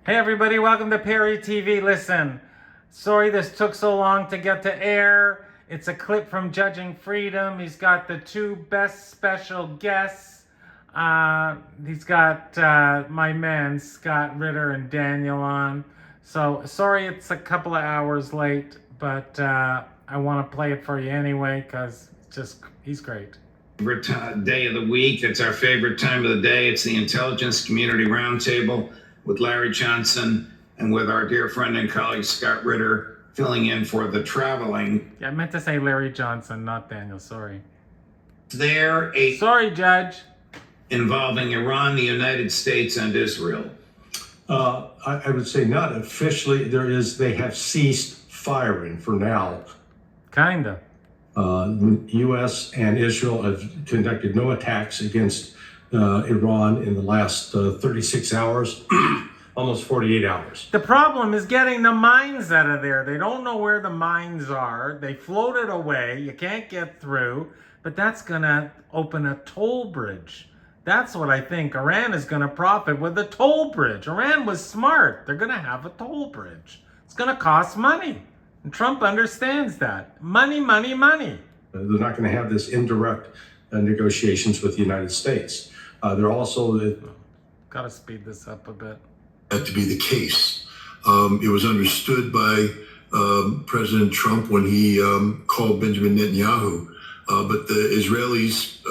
Hey everybody, welcome to Perry TV. Listen, sorry this took so long to get to air. It's a clip from Judging Freedom. He's got the two best special guests. He's got my men, Scott Ritter and Daniel on. So sorry it's a couple of hours late, but I want to play it for you anyway because he's great. Favorite day of the week. It's our favorite time of the day. It's the Intelligence Community Roundtable with Larry Johnson and with our dear friend and colleague Scott Ritter filling in for the traveling. Yeah, I meant to say Larry Johnson, not Daniel. Sorry. Sorry, Judge. Involving Iran, the United States, and Israel. I would say not officially. They have ceased firing for now. Kinda. The U.S. and Israel have conducted no attacks against Iran in the last 36 hours, almost 48 hours. The problem is getting the mines out of there. They don't know where the mines are. They floated away. You can't get through. But that's going to open a toll bridge. That's what I think. Iran is going to profit with a toll bridge. Iran was smart. They're going to have a toll bridge. It's going to cost money. And Trump understands that. Money, money, money. They're not going to have this indirect negotiations with the United States. They're also... Got to speed this up a bit. That to be the case. It was understood by President Trump when he called Benjamin Netanyahu, but the Israelis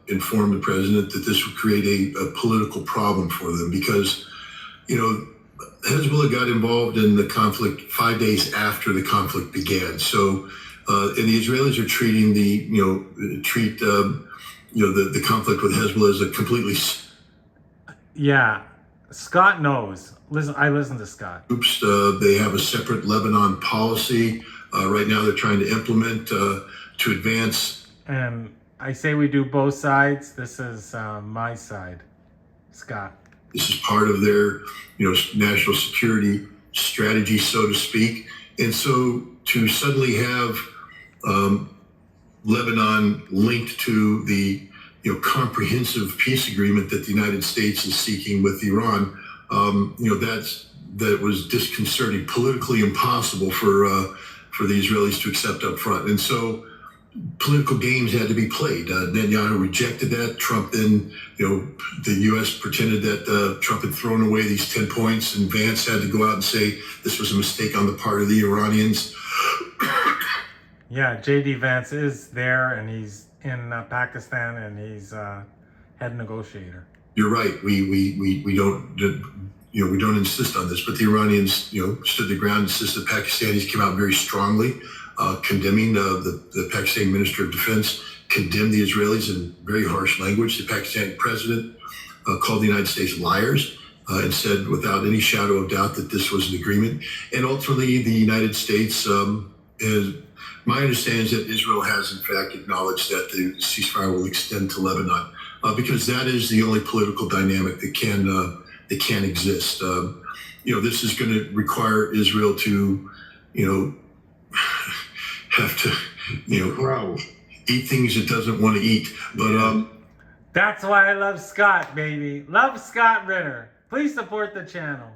informed the president that this would create a political problem for them because, Hezbollah got involved in the conflict 5 days after the conflict began. So, and the Israelis are treating the conflict with Hezbollah as a completely... Yeah, Scott knows. I listen to Scott. Oops, they have a separate Lebanon policy. Right now they're trying to implement to advance. And I say we do both sides. This is my side, Scott. This is part of their, national security strategy, so to speak. And so to suddenly have Lebanon linked to the comprehensive peace agreement that the United States is seeking with Iran, that was disconcerting, politically impossible for the Israelis to accept up front. And so political games had to be played. Netanyahu rejected that. Trump then, the U.S. pretended that Trump had thrown away these 10 points, and Vance had to go out and say this was a mistake on the part of the Iranians. Yeah, JD Vance is there, and he's in Pakistan, and he's head negotiator. You're right. We don't insist on this, but the Iranians, stood their ground, insisted. The Pakistanis came out very strongly, condemning the Pakistani Minister of Defense, condemned the Israelis in very harsh language. The Pakistani president called the United States liars and said without any shadow of doubt that this was an agreement. And ultimately, the United States, my understanding is that Israel has in fact acknowledged that the ceasefire will extend to Lebanon because that is the only political dynamic that can exist. This is going to require Israel to, have to, eat things it doesn't want to eat. But that's why I love Scott, baby. Love Scott Ritter. Please support the channel.